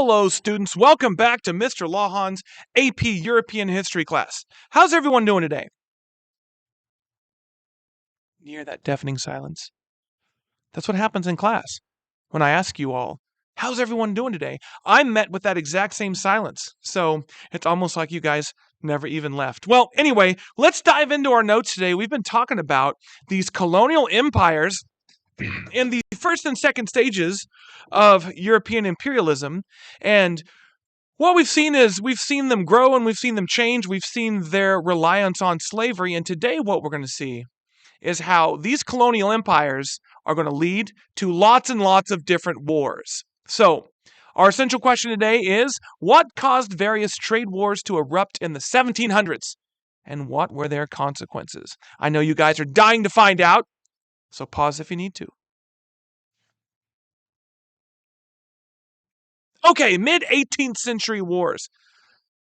Hello, students. Welcome back to Mr. Lawhon's AP European History class. How's everyone doing today? You hear that deafening silence? That's what happens in class. When I ask you all, how's everyone doing today? I'm met with that exact same silence. So it's almost like you guys never even left. Well, anyway, let's dive into our notes today. We've been talking about these colonial empires in the first and second stages of European imperialism. And what we've seen is we've seen them grow and we've seen them change. We've seen their reliance on slavery. And today, what we're going to see is how these colonial empires are going to lead to lots and lots of different wars. So, our essential question today is what caused various trade wars to erupt in the 1700s? And what were their consequences? I know you guys are dying to find out, so pause if you need to. Okay, mid-18th century wars.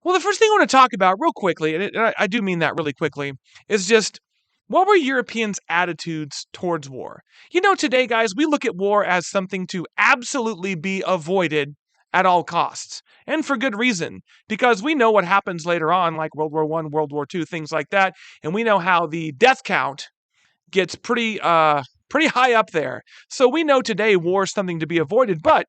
Well, the first thing I want to talk about real quickly, and I do mean that really quickly, is just what were Europeans' attitudes towards war? You know, today, guys, we look at war as something to absolutely be avoided at all costs. And for good reason, because we know what happens later on, like World War I, World War II, things like that, and we know how the death count gets pretty high up there. So we know today war is something to be avoided, but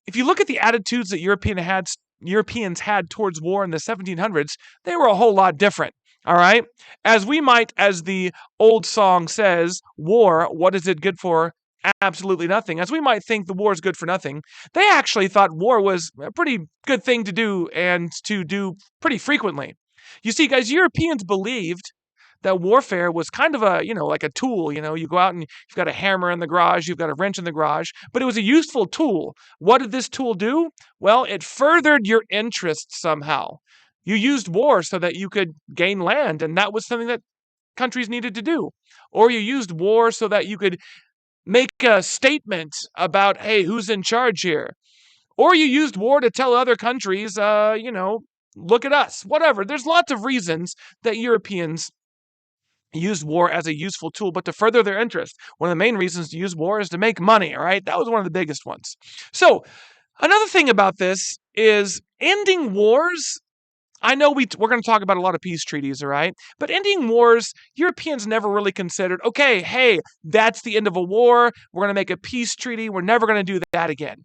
if you look at the attitudes that Europeans had towards war in the 1700s, they were a whole lot different. All right? As the old song says, war, what is it good for? Absolutely nothing. As we might think the war is good for nothing, they actually thought war was a pretty good thing to do and to do pretty frequently. You see, guys, Europeans believed that warfare was kind of like a tool. You go out and you've got a hammer in the garage, you've got a wrench in the garage, but it was a useful tool. What did this tool do? Well, it furthered your interests somehow. You used war so that you could gain land, and that was something that countries needed to do. Or you used war so that you could make a statement about, hey, who's in charge here? Or you used war to tell other countries, look at us, whatever. There's lots of reasons that Europeans used war as a useful tool, but to further their interest. One of the main reasons to use war is to make money, all right? That was one of the biggest ones. So, another thing about this is ending wars. I know we're going to talk about a lot of peace treaties, all right? But ending wars, Europeans never really considered, okay, hey, that's the end of a war. We're going to make a peace treaty. We're never going to do that again.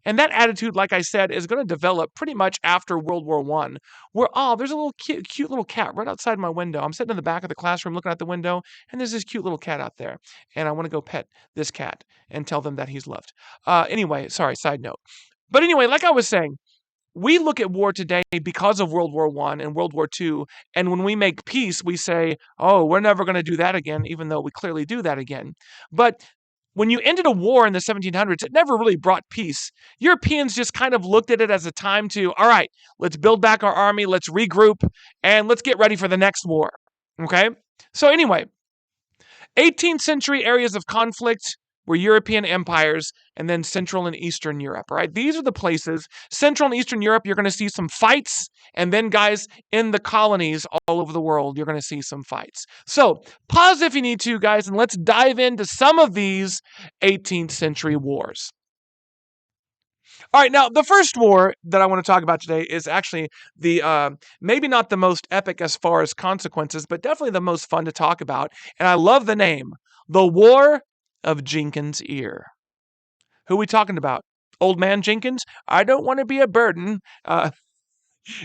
And that attitude, like I said, is going to develop pretty much after World War I, where, there's a little cute little cat right outside my window. I'm sitting in the back of the classroom looking out the window, and there's this cute little cat out there. And I want to go pet this cat and tell them that he's loved. Anyway, sorry, side note. But anyway, like I was saying, we look at war today because of World War I and World War II, and when we make peace, we say, oh, we're never going to do that again, even though we clearly do that again. But when you ended a war in the 1700s, it never really brought peace. Europeans just kind of looked at it as a time to, all right, let's build back our army, let's regroup, and let's get ready for the next war. Okay? So anyway, 18th century areas of conflict were European empires, and then Central and Eastern Europe, right? These are the places. Central and Eastern Europe, you're going to see some fights, and then, guys, in the colonies all over the world, you're going to see some fights. So, pause if you need to, guys, and let's dive into some of these 18th century wars. All right, now, the first war that I want to talk about today is actually the, maybe not the most epic as far as consequences, but definitely the most fun to talk about, and I love the name, the War of Jenkins' Ear. Who are we talking about? Old Man Jenkins? I don't want to be a burden.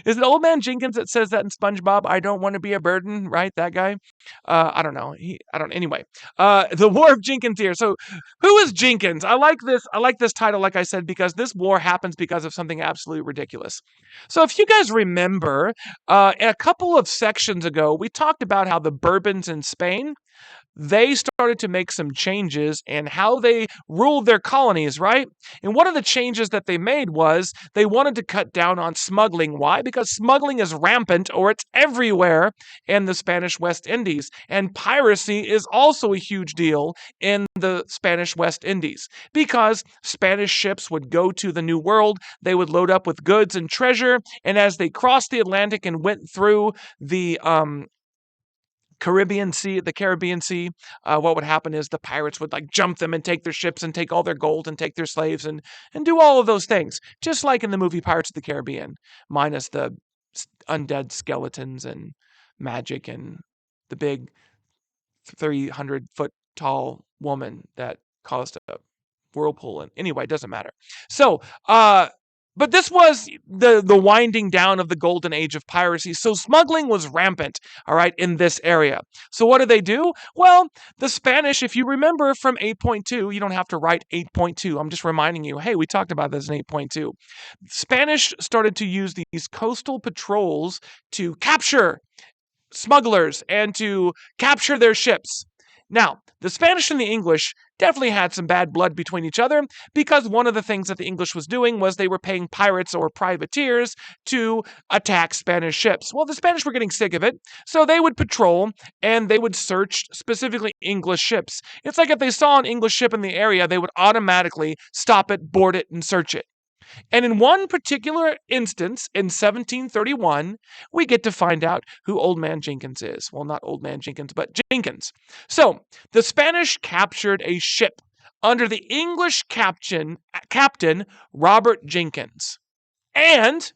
Is it Old Man Jenkins that says that in SpongeBob? I don't want to be a burden, right? That guy? I don't know. Anyway, the War of Jenkins' Ear. So, who is Jenkins? I like this title, like I said, because this war happens because of something absolutely ridiculous. So, if you guys remember, a couple of sections ago, we talked about how the Bourbons in Spain, they started to make some changes in how they ruled their colonies, right? And one of the changes that they made was they wanted to cut down on smuggling. Why? Because smuggling is rampant, or it's everywhere in the Spanish West Indies. And piracy is also a huge deal in the Spanish West Indies, because Spanish ships would go to the New World, they would load up with goods and treasure, and as they crossed the Atlantic and went through the the Caribbean Sea, what would happen is the pirates would like jump them and take their ships and take all their gold and take their slaves and do all of those things, just like in the movie Pirates of the Caribbean, minus the undead skeletons and magic and the big 300-foot tall woman that caused a whirlpool. And anyway, it doesn't matter. So, but this was the winding down of the golden age of piracy. So smuggling was rampant, all right, in this area. So what did they do? Well, the Spanish, if you remember from 8.2, you don't have to write 8.2. I'm just reminding you, hey, we talked about this in 8.2. Spanish started to use these coastal patrols to capture smugglers and to capture their ships. Now, the Spanish and the English definitely had some bad blood between each other because one of the things that the English was doing was they were paying pirates or privateers to attack Spanish ships. Well, the Spanish were getting sick of it, so they would patrol and they would search specifically English ships. It's like if they saw an English ship in the area, they would automatically stop it, board it, and search it. And in one particular instance, in 1731, we get to find out who Old Man Jenkins is. Well, not Old Man Jenkins, but Jenkins. So, the Spanish captured a ship under the English captain Robert Jenkins. And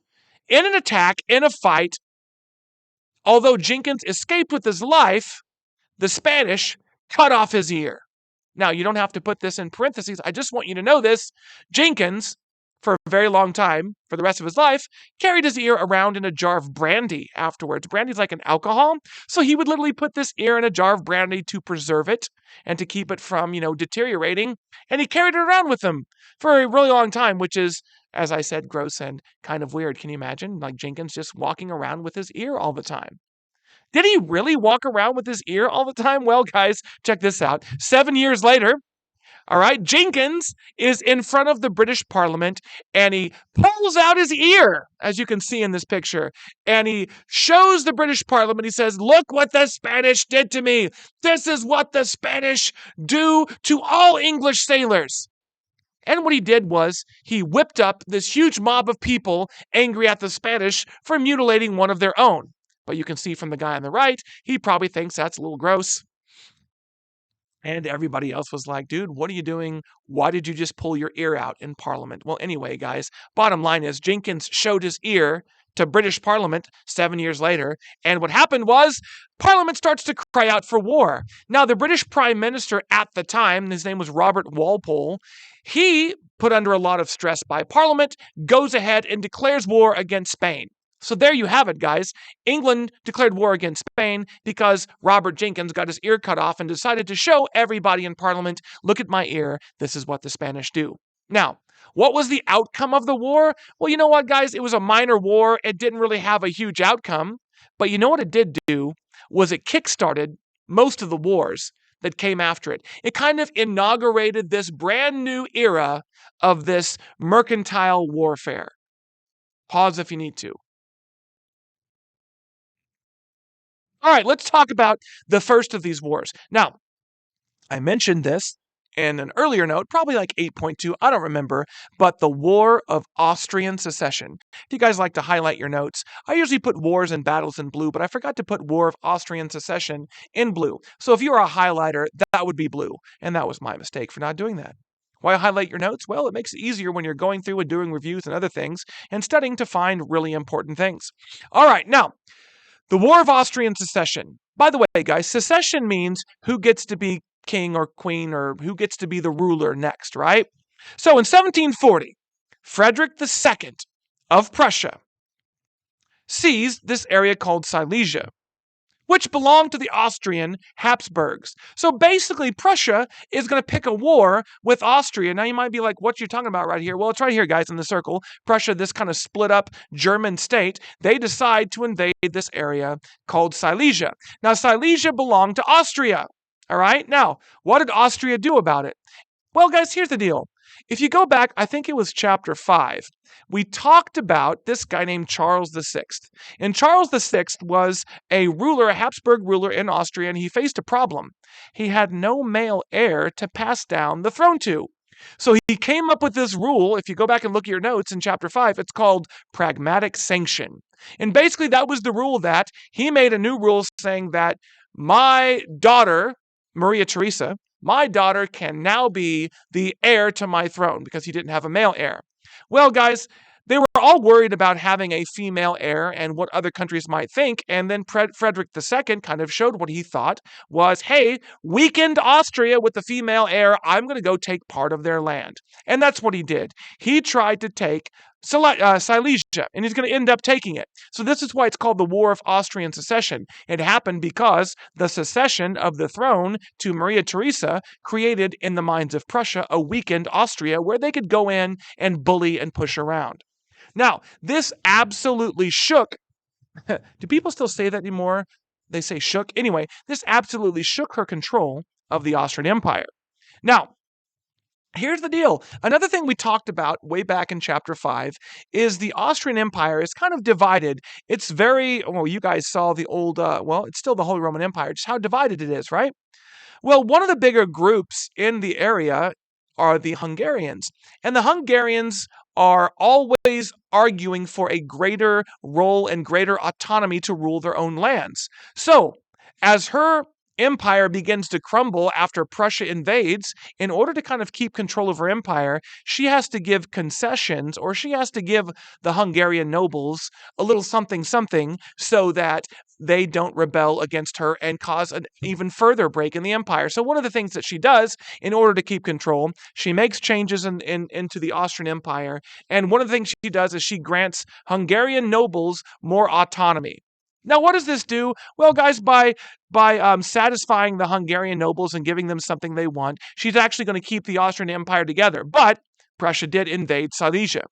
in an attack, in a fight, although Jenkins escaped with his life, the Spanish cut off his ear. Now, you don't have to put this in parentheses. I just want you to know this. Jenkins, for a very long time, for the rest of his life, carried his ear around in a jar of brandy afterwards. Brandy's like an alcohol, so he would literally put this ear in a jar of brandy to preserve it and to keep it from, deteriorating. And he carried it around with him for a really long time, which is, as I said, gross and kind of weird. Can you imagine, like Jenkins just walking around with his ear all the time? Did he really walk around with his ear all the time? Well, guys, check this out. 7 years later, all right, Jenkins is in front of the British Parliament and he pulls out his ear, as you can see in this picture, and he shows the British Parliament. He says, "Look what the Spanish did to me. This is what the Spanish do to all English sailors." And what he did was he whipped up this huge mob of people angry at the Spanish for mutilating one of their own. But you can see from the guy on the right, he probably thinks that's a little gross. And everybody else was like, "Dude, what are you doing? Why did you just pull your ear out in Parliament?" Well, anyway, guys, bottom line is Jenkins showed his ear to British Parliament 7 years later. And what happened was Parliament starts to cry out for war. Now, the British Prime Minister at the time, his name was Robert Walpole, he, put under a lot of stress by Parliament, goes ahead and declares war against Spain. So there you have it, guys. England declared war against Spain because Robert Jenkins got his ear cut off and decided to show everybody in Parliament, "Look at my ear. This is what the Spanish do." Now, what was the outcome of the war? Well, you know what, guys? It was a minor war. It didn't really have a huge outcome. But you know what it did do? Was it kickstarted most of the wars that came after it. It kind of inaugurated this brand new era of this mercantile warfare. Pause if you need to. All right, let's talk about the first of these wars. Now, I mentioned this in an earlier note, probably like 8.2, I don't remember, but the War of Austrian Succession. If you guys like to highlight your notes, I usually put wars and battles in blue, but I forgot to put War of Austrian Succession in blue. So if you're a highlighter, that would be blue, and that was my mistake for not doing that. Why highlight your notes? Well, it makes it easier when you're going through and doing reviews and other things and studying to find really important things. All right, now, the War of Austrian Succession. By the way, guys, secession means who gets to be king or queen or who gets to be the ruler next, right? So in 1740, Frederick II of Prussia seized this area called Silesia, which belonged to the Austrian Habsburgs. So basically, Prussia is going to pick a war with Austria. Now, you might be like, what you talking about right here? Well, it's right here, guys, in the circle. Prussia, this kind of split up German state, they decide to invade this area called Silesia. Now, Silesia belonged to Austria. All right? Now, what did Austria do about it? Well, guys, here's the deal. If you go back, I think it was chapter 5, we talked about this guy named Charles VI. And Charles VI was a ruler, a Habsburg ruler in Austria, and he faced a problem. He had no male heir to pass down the throne to. So he came up with this rule. If you go back and look at your notes in chapter 5, it's called pragmatic sanction. And basically that was the rule that he made a new rule saying that my daughter, Maria Theresa, my daughter can now be the heir to my throne because he didn't have a male heir. Well, guys, they were all worried about having a female heir and what other countries might think. And then Frederick II kind of showed what he thought was, hey, weakened Austria with the female heir, I'm going to go take part of their land. And that's what he did. He tried to take Silesia, and he's going to end up taking it. So this is why it's called the War of Austrian Succession. It happened because the succession of the throne to Maria Theresa created in the minds of Prussia a weakened Austria where they could go in and bully and push around. Now, this absolutely shook. Do people still say that anymore? They say shook. Anyway, this absolutely shook her control of the Austrian Empire. Now, here's the deal. Another thing we talked about way back in chapter 5 is the Austrian Empire is kind of divided. It's very, well, you guys saw the old, it's still the Holy Roman Empire, just how divided it is, right? Well, one of the bigger groups in the area are the Hungarians. And the Hungarians are always arguing for a greater role and greater autonomy to rule their own lands. So, as her empire begins to crumble after Prussia invades, in order to kind of keep control of her empire, she has to give concessions, or she has to give the Hungarian nobles a little something so that they don't rebel against her and cause an even further break in the empire. So one of the things that she does in order to keep control, she makes changes into the Austrian Empire. And one of the things she does is she grants Hungarian nobles more autonomy. Now, what does this do? Well, guys, by satisfying the Hungarian nobles and giving them something they want, she's actually going to keep the Austrian Empire together. But Prussia did invade Silesia.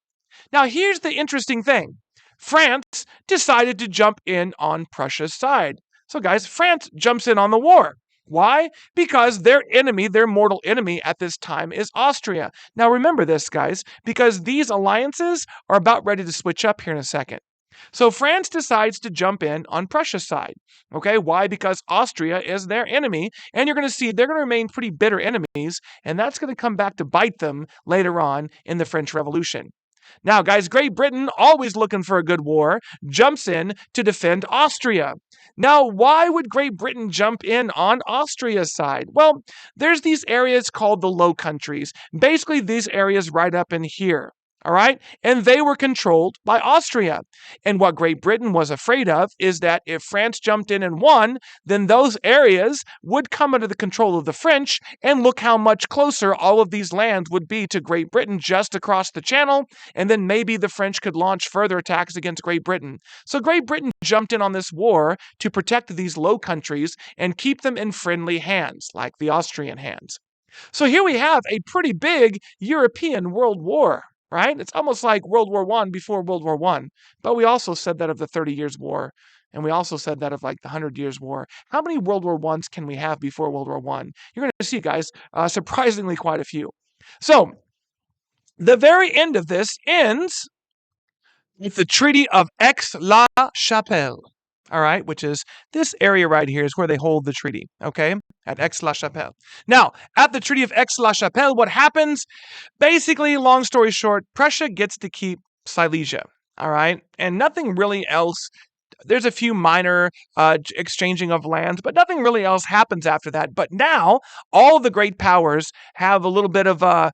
Now, here's the interesting thing. France decided to jump in on Prussia's side. So, guys, France jumps in on the war. Why? Because their enemy, their mortal enemy at this time is Austria. Now, remember this, guys, because these alliances are about ready to switch up here in a second. So France decides to jump in on Prussia's side. Okay, why? Because Austria is their enemy, and you're going to see they're going to remain pretty bitter enemies, and that's going to come back to bite them later on in the French Revolution. Now, guys, Great Britain, always looking for a good war, jumps in to defend Austria. Now, why would Great Britain jump in on Austria's side? Well, there's these areas called the Low Countries. Basically, these areas right up in here. All right? And they were controlled by Austria. And what Great Britain was afraid of is that if France jumped in and won, then those areas would come under the control of the French, and look how much closer all of these lands would be to Great Britain just across the channel, and then maybe the French could launch further attacks against Great Britain. So Great Britain jumped in on this war to protect these Low Countries and keep them in friendly hands, like the Austrian hands. So here we have a pretty big European world war. Right? It's almost like World War I before World War I. But we also said that of the 30 Years' War. And we also said that of like the 100 Years' War. How many World War Is can we have before World War I? You're going to see, guys, surprisingly quite a few. So, the very end of this ends with the Treaty of Aix-la-Chapelle. All right, which is this area right here is where they hold the treaty, okay, at Aix-la-Chapelle. Now, at the Treaty of Aix-la-Chapelle, what happens? Basically, long story short, Prussia gets to keep Silesia, all right, and nothing really else. There's a few minor exchanging of lands, but nothing really else happens after that. But now, all of the great powers have a little bit of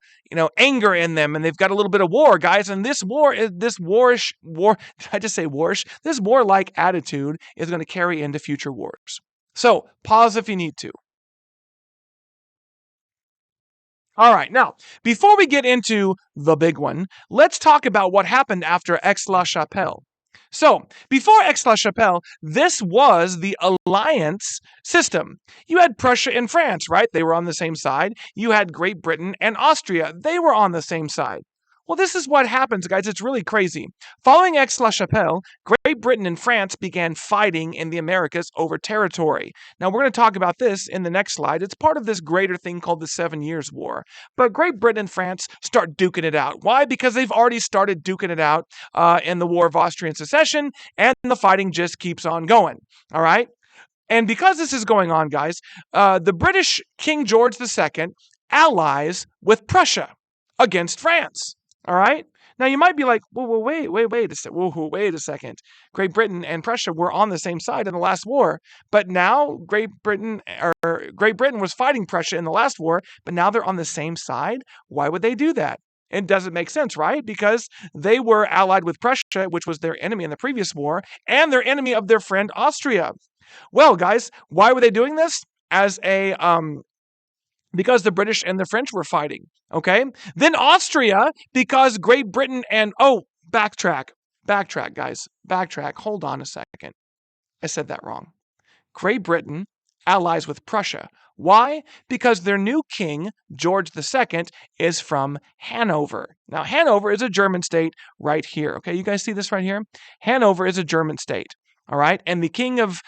anger in them, and they've got a little bit of war, guys. And this war, did I just say warish? This war-like attitude is going to carry into future wars. So, pause if you need to. All right, now, before we get into the big one, let's talk about what happened after Aix-la-Chapelle. So, before Aix-la-Chapelle, this was the alliance system. You had Prussia and France, right? They were on the same side. You had Great Britain and Austria. They were on the same side. Well, this is what happens, guys. It's really crazy. Following Aix-la-Chapelle, Great Britain and France began fighting in the Americas over territory. Now, we're going to talk about this in the next slide. It's part of this greater thing called the 7 Years' War. But Great Britain and France start duking it out. Why? Because they've already started duking it out in the War of Austrian Succession, and the fighting just keeps on going. All right? And because this is going on, guys, the British King George II allies with Prussia against France. All right? Now you might be like, well, wait a second. Great Britain and Prussia were on the same side in the last war, but now Great Britain was fighting Prussia in the last war, but now they're on the same side. Why would they do that? It doesn't make sense, right? Because they were allied with Prussia, which was their enemy in the previous war, and their enemy of their friend Austria. Well, guys, why were they doing this? Because the British and the French were fighting, okay? Then Austria, because Great Britain and, backtrack, guys, hold on a second. I said that wrong. Great Britain allies with Prussia. Why? Because their new king, George II, is from Hanover. Now, Hanover is a German state right here, okay? You guys see this right here? Hanover is a German state. All right, and the king of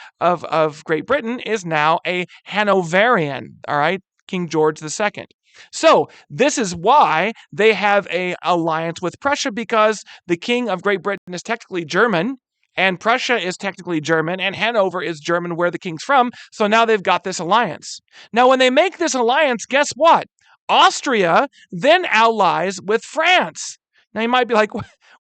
Great Britain is now a Hanoverian, all right, King George II. So this is why they have an alliance with Prussia, because the king of Great Britain is technically German, and Prussia is technically German, and Hanover is German where the king's from, so now they've got this alliance. Now, when they make this alliance, guess what? Austria then allies with France. Now, you might be like,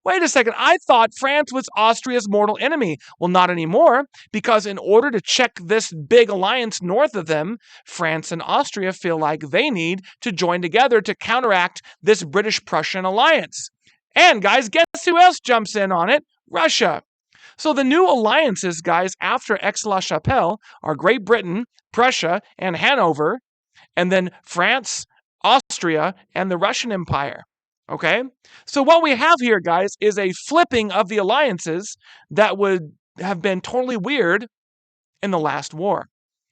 wait a second, I thought France was Austria's mortal enemy. Well, not anymore, because in order to check this big alliance north of them, France and Austria feel like they need to join together to counteract this British-Prussian alliance. And guys, guess who else jumps in on it? Russia. So the new alliances, guys, after Aix-la-Chapelle are Great Britain, Prussia, and Hanover, and then France, Austria, and the Russian Empire. Okay? So what we have here, guys, is a flipping of the alliances that would have been totally weird in the last war.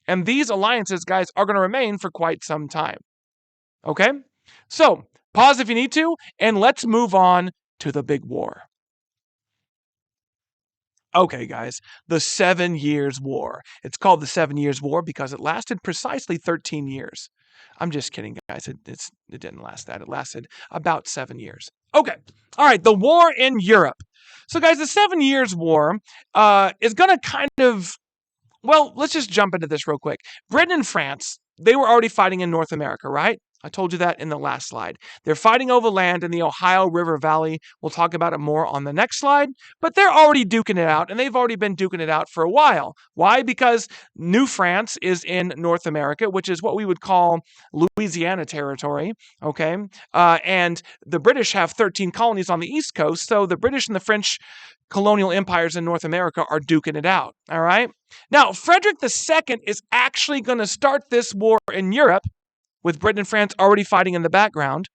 And these alliances, guys, are going to remain for quite some time. Okay? So, pause if you need to, and let's move on to the big war. Okay, guys, the 7 Years' War. It's called the 7 Years' War because it lasted precisely 13 years. I'm just kidding, guys. It didn't last that. It lasted about 7 years. Okay. All right. The war in Europe. So, guys, the 7 Years' War is going to kind of, well, let's just jump into this real quick. Britain and France, they were already fighting in North America, right? I told you that in the last slide. They're fighting over land in the Ohio River Valley. We'll talk about it more on the next slide. But they're already duking it out, and they've already been duking it out for a while. Why? Because New France is in North America, which is what we would call Louisiana territory, okay? And the British have 13 colonies on the East Coast, so the British and the French colonial empires in North America are duking it out, all right? Now, Frederick II is actually going to start this war in Europe, with Britain and France already fighting in the background.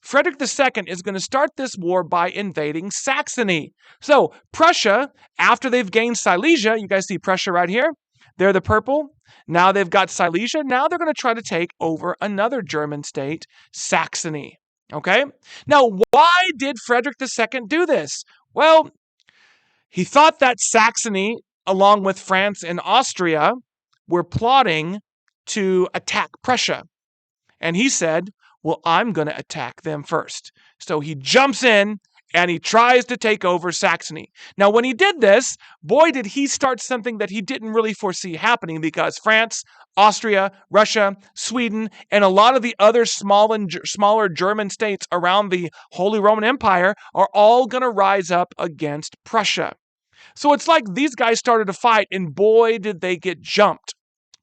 Frederick II is going to start this war by invading Saxony. So Prussia, after they've gained Silesia, you guys see Prussia right here? They're the purple. Now they've got Silesia. Now they're going to try to take over another German state, Saxony. Okay? Now, why did Frederick II do this? Well, he thought that Saxony, along with France and Austria, were plotting to attack Prussia. And he said, well, I'm going to attack them first. So he jumps in and he tries to take over Saxony. Now, when he did this, boy, did he start something that he didn't really foresee happening, because France, Austria, Russia, Sweden, and a lot of the other smaller German states around the Holy Roman Empire are all going to rise up against Prussia. So it's like these guys started a fight, and boy, did they get jumped.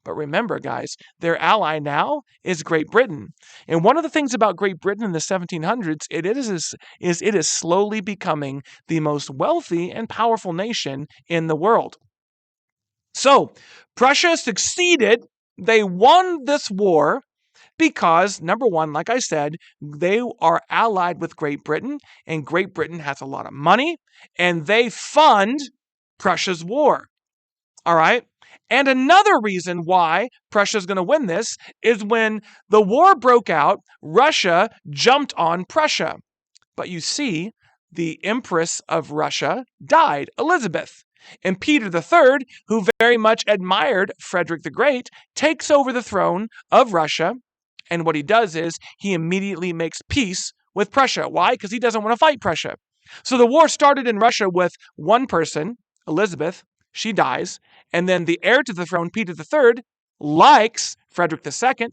But remember, guys, their ally now is Great Britain. And one of the things about Great Britain in the 1700s, it is slowly becoming the most wealthy and powerful nation in the world. So Prussia succeeded. They won this war because, number one, like I said, they are allied with Great Britain, and Great Britain has a lot of money, and they fund Prussia's war. All right? And another reason why Prussia is going to win this is when the war broke out, Russia jumped on Prussia. But you see, the Empress of Russia died, Elizabeth. And Peter III, who very much admired Frederick the Great, takes over the throne of Russia. And what he does is he immediately makes peace with Prussia. Why? Because he doesn't want to fight Prussia. So the war started in Russia with one person, Elizabeth. She dies, and then the heir to the throne, Peter III, likes Frederick II,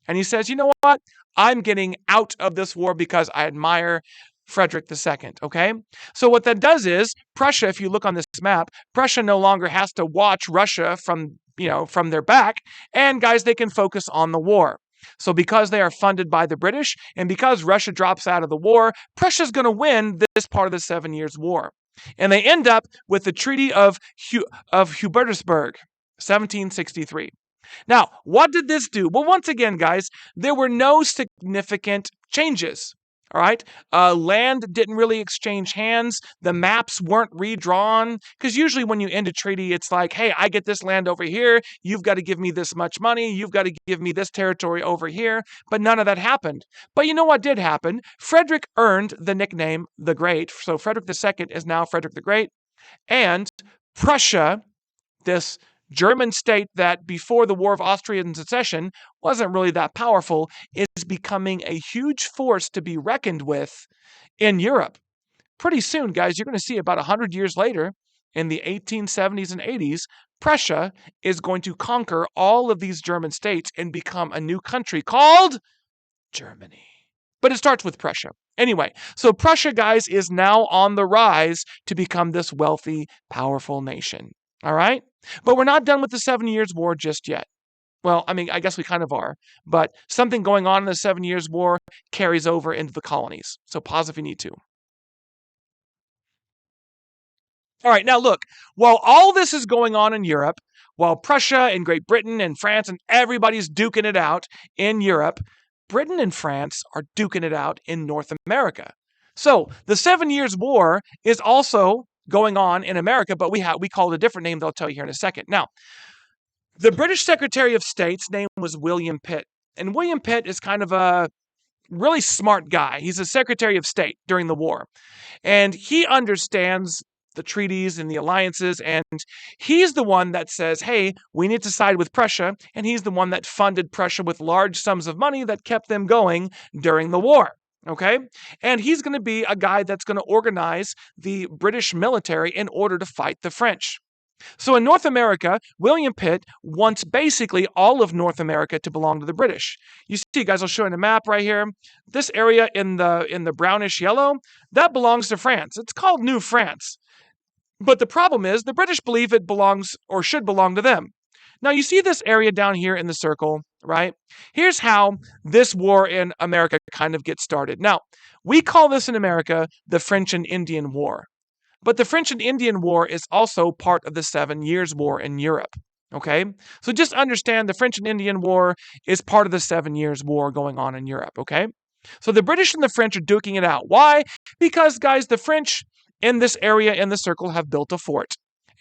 and he says, you know what? I'm getting out of this war because I admire Frederick II, okay? So what that does is Prussia, if you look on this map, Prussia no longer has to watch Russia from their back, and guys, they can focus on the war. So because they are funded by the British and because Russia drops out of the war, Prussia's going to win this part of the 7 Years' War. And they end up with the Treaty of Hubertusburg, 1763. Now, what did this do? Well, once again, guys, there were no significant changes. All right. Land didn't really exchange hands. The maps weren't redrawn. Because usually when you end a treaty, it's like, hey, I get this land over here. You've got to give me this much money. You've got to give me this territory over here. But none of that happened. But you know what did happen? Frederick earned the nickname the Great. So Frederick II is now Frederick the Great. And Prussia, this German state that before the War of Austrian Succession wasn't really that powerful, is becoming a huge force to be reckoned with in Europe. Pretty soon, guys, you're going to see about 100 years later, in the 1870s and 80s, Prussia is going to conquer all of these German states and become a new country called Germany. But it starts with Prussia. Anyway, so Prussia, guys, is now on the rise to become this wealthy, powerful nation. All right? But we're not done with the 7 Years' War just yet. Well, I mean, I guess we kind of are. But something going on in the 7 Years' War carries over into the colonies. So pause if you need to. All right, now look, while all this is going on in Europe, while Prussia and Great Britain and France and everybody's duking it out in Europe, Britain and France are duking it out in North America. So the 7 Years' War is also going on in America, but we call it a different name that I'll tell you here in a second. Now, the British Secretary of State's name was William Pitt. And William Pitt is kind of a really smart guy. He's a Secretary of State during the war. And he understands the treaties and the alliances, and he's the one that says, hey, we need to side with Prussia, and he's the one that funded Prussia with large sums of money that kept them going during the war. Okay? And he's going to be a guy that's going to organize the British military in order to fight the French. So in North America, William Pitt wants basically all of North America to belong to the British. You see, guys, I'll show you in a map right here. This area in the brownish yellow, that belongs to France. It's called New France. But the problem is the British believe it belongs or should belong to them. Now, you see this area down here in the circle, right? Here's how this war in America kind of gets started. Now, we call this in America the French and Indian War. But the French and Indian War is also part of the 7 Years' War in Europe. Okay? So just understand the French and Indian War is part of the 7 Years' War going on in Europe. Okay? So the British and the French are duking it out. Why? Because, guys, the French in this area in the circle have built a fort.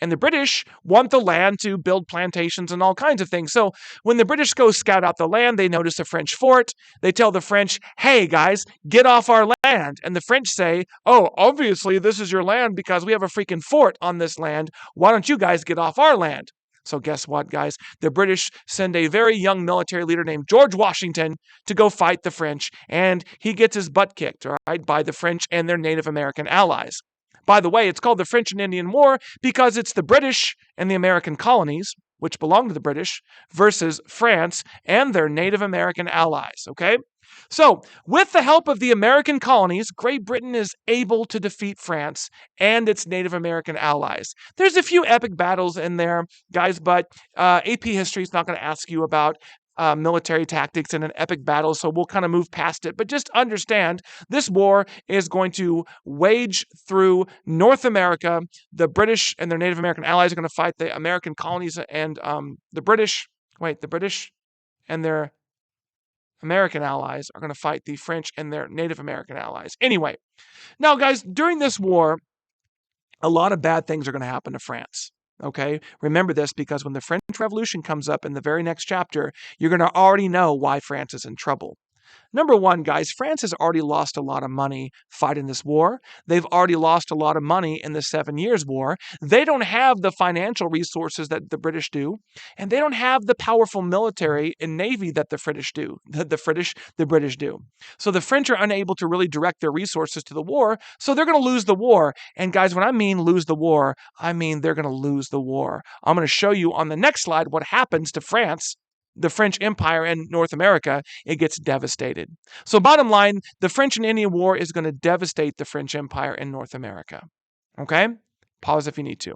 And the British want the land to build plantations and all kinds of things. So when the British go scout out the land, they notice a French fort. They tell the French, hey, guys, get off our land. And the French say, oh, obviously this is your land because we have a freaking fort on this land. Why don't you guys get off our land? So guess what, guys? The British send a very young military leader named George Washington to go fight the French. And he gets his butt kicked, all right, by the French and their Native American allies. By the way, it's called the French and Indian War because it's the British and the American colonies, which belong to the British, versus France and their Native American allies, okay? So, with the help of the American colonies, Great Britain is able to defeat France and its Native American allies. There's a few epic battles in there, guys, but AP history is not going to ask you about military tactics in an epic battle, so we'll kind of move past it. But just understand, this war is going to wage through North America. The British and their Native American allies are going to fight the American colonies, and the British and their American allies are going to fight the French and their Native American allies. Anyway, now, guys, during this war, a lot of bad things are going to happen to France. Okay, remember this because when the French Revolution comes up in the very next chapter, you're going to already know why France is in trouble. Number one, guys, France has already lost a lot of money fighting this war. They've already lost a lot of money in the 7 Years' War. They don't have the financial resources that the British do, and they don't have the powerful military and navy that the British do. The British do. So the French are unable to really direct their resources to the war, so they're going to lose the war. And guys, when I mean lose the war, I mean they're going to lose the war. I'm going to show you on the next slide what happens to France the French Empire in North America, it gets devastated. So bottom line, the French and Indian War is going to devastate the French Empire in North America. Okay? Pause if you need to.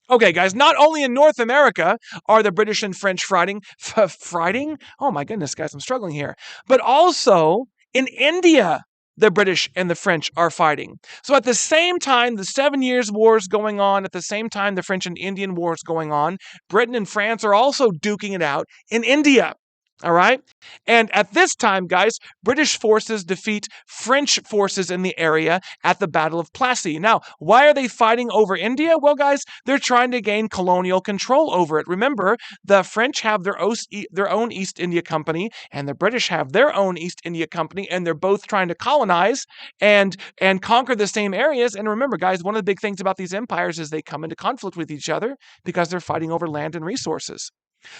Okay, guys, not only in North America are the British and French fighting? Oh my goodness, guys, I'm struggling here. But also in India, the British and the French are fighting. So at the same time, the 7 Years' War is going on, at the same time, the French and Indian War is going on, Britain and France are also duking it out in India. All right. And at this time, guys, British forces defeat French forces in the area at the Battle of Plassey. Now, why are they fighting over India? Well, guys, they're trying to gain colonial control over it. Remember, the French have their own East India Company, and the British have their own East India Company, and they're both trying to colonize and conquer the same areas. And remember, guys, one of the big things about these empires is they come into conflict with each other because they're fighting over land and resources.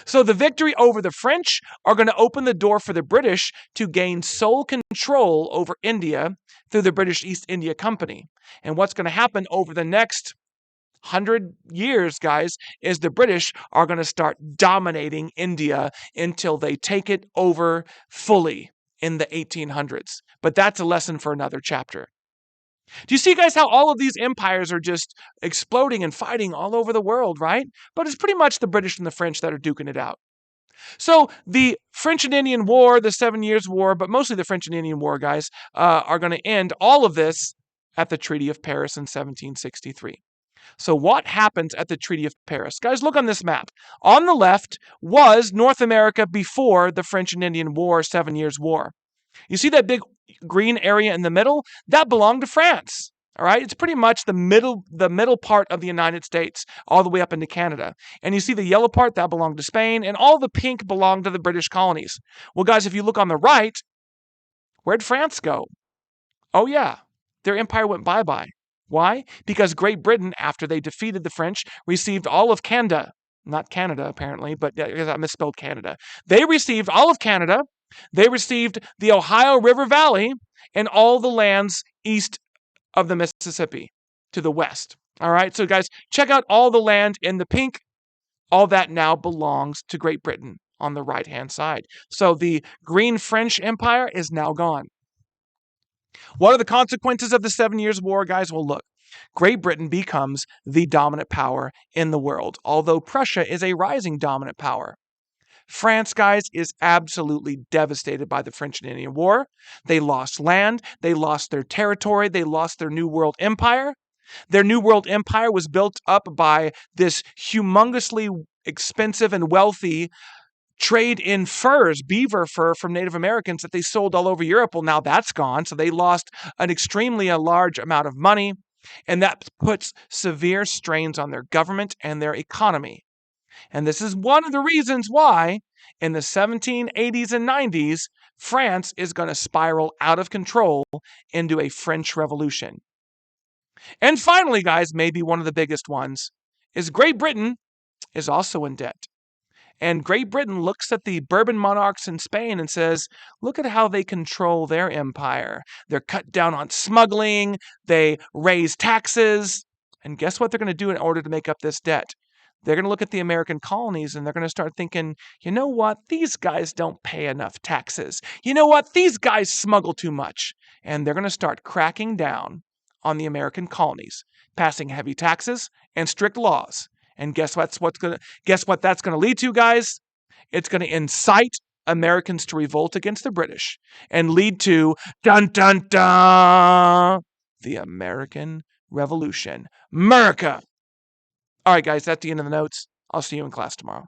So the victory over the French are going to open the door for the British to gain sole control over India through the British East India Company. And what's going to happen over the next 100 years, guys, is the British are going to start dominating India until they take it over fully in the 1800s. But that's a lesson for another chapter. Do you see, guys, how all of these empires are just exploding and fighting all over the world, right? But it's pretty much the British and the French that are duking it out. So the French and Indian War, the 7 Years' War, but mostly the French and Indian War, guys, are going to end all of this at the Treaty of Paris in 1763. So what happens at the Treaty of Paris? Guys, look on this map. On the left was North America before the French and Indian War, 7 Years' War. You see that big green area in the middle? That belonged to France. All right, it's pretty much the middle part of the United States, all the way up into Canada. And you see the yellow part, that belonged to Spain, and all the pink belonged to the British colonies. Well, guys, if you look on the right, where'd France go? Oh yeah, their empire went bye-bye. Why? Because Great Britain, after they defeated the French, received all of Canada. Not Canada, apparently, but I misspelled Canada. They received all of Canada. They received the Ohio River Valley and all the lands east of the Mississippi to the west. All right, so guys, check out all the land in the pink. All that now belongs to Great Britain on the right-hand side. So the green French Empire is now gone. What are the consequences of the 7 Years' War, guys? Well, look, Great Britain becomes the dominant power in the world, although Prussia is a rising dominant power. France, guys, is absolutely devastated by the French and Indian War. They lost land, they lost their territory, they lost their New World Empire. Their New World Empire was built up by this humongously expensive and wealthy trade in furs, beaver fur from Native Americans that they sold all over Europe. Well, now that's gone. So they lost an extremely large amount of money, and that puts severe strains on their government and their economy. And this is one of the reasons why in the 1780s and 90s, France is going to spiral out of control into a French Revolution. And finally, guys, maybe one of the biggest ones is Great Britain is also in debt. And Great Britain looks at the Bourbon monarchs in Spain and says, look at how they control their empire. They're cut down on smuggling, they raise taxes, and guess what they're going to do in order to make up this debt? They're going to look at the American colonies and they're going to start thinking, you know what? These guys don't pay enough taxes. You know what? These guys smuggle too much. And they're going to start cracking down on the American colonies, passing heavy taxes and strict laws. And guess what that's going to lead to, guys? It's going to incite Americans to revolt against the British and lead to dun dun dun the American Revolution. America. All right, guys, that's the end of the notes. I'll see you in class tomorrow.